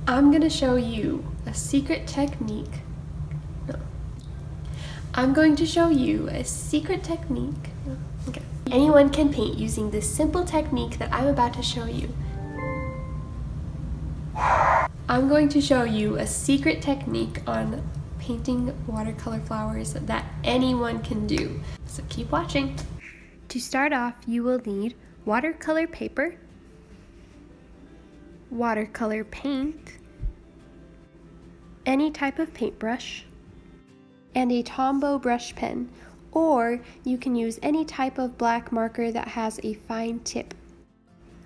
I'm gonna show you a secret technique. No. I'm going to show you a secret technique. Okay. Anyone can paint using this simple technique that I'm about to show you. I'm going to show you a secret technique on painting watercolor flowers that anyone can do. So keep watching. To start off, you will need watercolor paper, watercolor paint, any type of paintbrush, and a Tombow Brush Pen, or you can use any type of black marker that has a fine tip.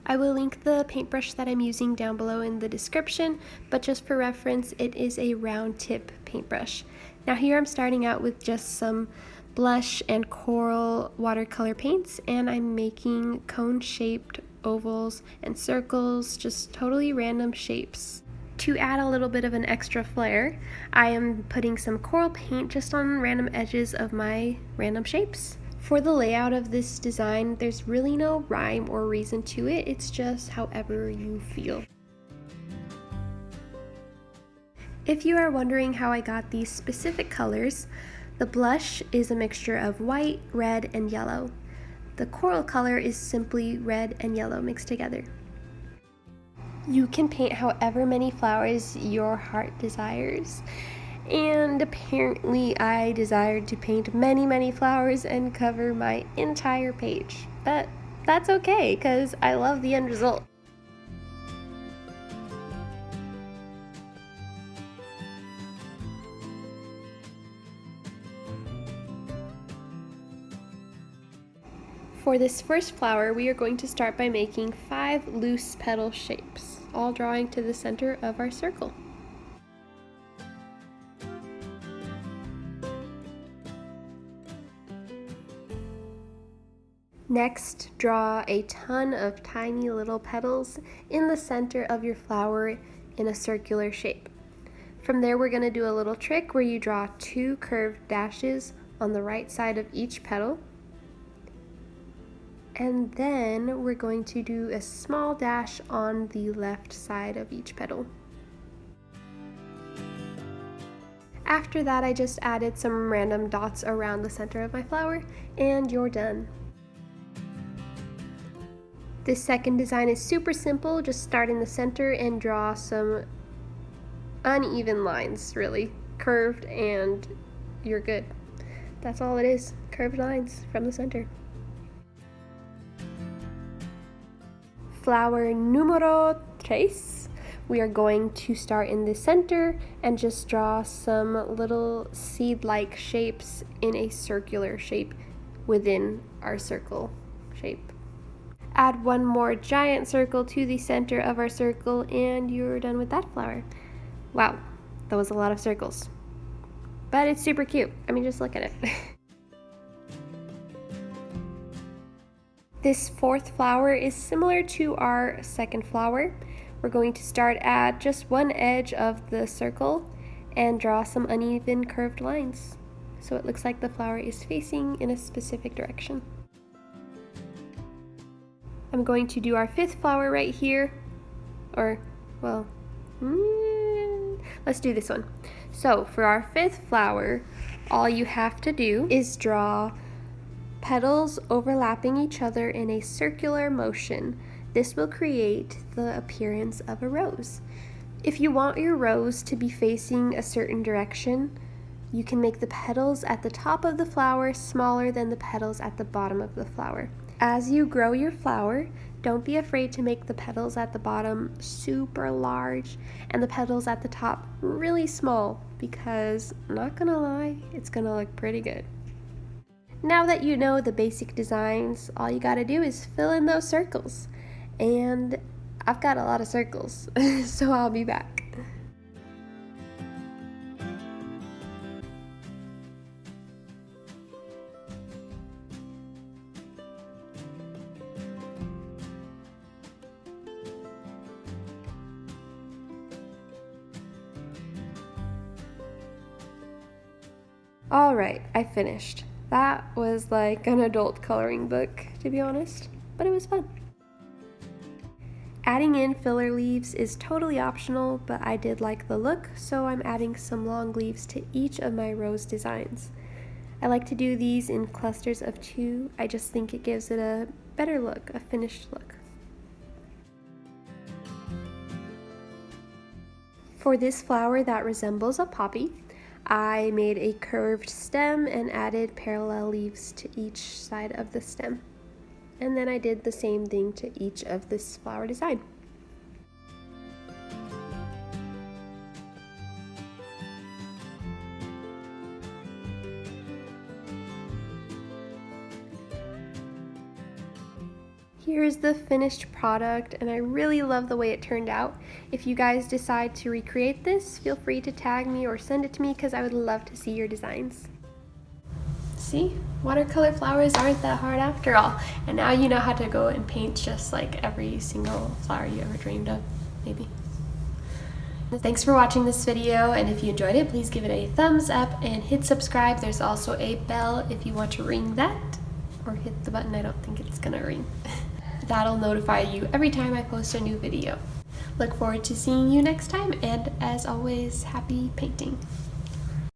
I will link the paintbrush that I'm using down below in the description, but just for reference, it is a round tip paintbrush. Now here I'm starting out with just some blush and coral watercolor paints, and I'm making cone-shaped ovals and circles, just totally random shapes. To add a little bit of an extra flair, I am putting some coral paint just on random edges of my random shapes. For the layout of this design, there's really no rhyme or reason to it, it's just however you feel. If you are wondering how I got these specific colors, the blush is a mixture of white, red, and yellow. The coral color is simply red and yellow mixed together. You can paint however many flowers your heart desires. And apparently I desired to paint many flowers and cover my entire page. But that's okay, because I love the end result. For this first flower, we are going to start by making 5 loose petal shapes, all drawing to the center of our circle. Next, draw a ton of tiny little petals in the center of your flower in a circular shape. From there, we're going to do a little trick where you draw 2 curved dashes on the right side of each petal. And then we're going to do a small dash on the left side of each petal. After that, I just added some random dots around the center of my flower, and you're done. This second design is super simple, just start in the center and draw some uneven lines, really, curved, and you're good. That's all it is, curved lines from the center. Flower numero 3. We are going to start in the center and just draw some little seed-like shapes in a circular shape within our circle shape. Add one more giant circle to the center of our circle and you're done with that flower. Wow, that was a lot of circles. But it's super cute. I mean, just look at it. This fourth flower is similar to our second flower. We're going to start at just one edge of the circle and draw some uneven curved lines. So it looks like the flower is facing in a specific direction. I'm going to do our fifth flower right here, let's do this one. So for our fifth flower, all you have to do is draw petals overlapping each other in a circular motion. This will create the appearance of a rose. If you want your rose to be facing a certain direction, you can make the petals at the top of the flower smaller than the petals at the bottom of the flower. As you grow your flower, don't be afraid to make the petals at the bottom super large and the petals at the top really small, because, not gonna lie, it's gonna look pretty good. Now that you know the basic designs, all you gotta do is fill in those circles. And I've got a lot of circles, so I'll be back. Alright, I finished. That was like an adult coloring book, to be honest, but it was fun. Adding in filler leaves is totally optional, but I did like the look, so I'm adding some long leaves to each of my rose designs. I like to do these in clusters of 2. I just think it gives it a better look, a finished look. For this flower that resembles a poppy, I made a curved stem and added parallel leaves to each side of the stem. And then I did the same thing to each of this flower design. Here's the finished product, and I really love the way it turned out. If you guys decide to recreate this, feel free to tag me or send it to me because I would love to see your designs. See, watercolor flowers aren't that hard after all, and now you know how to go and paint just like every single flower you ever dreamed of, maybe. Thanks for watching this video, and if you enjoyed it, please give it a thumbs up and hit subscribe. There's also a bell if you want to ring that, or hit the button. I don't think it's gonna ring. That'll notify you every time I post a new video. Look forward to seeing you next time, and as always, happy painting.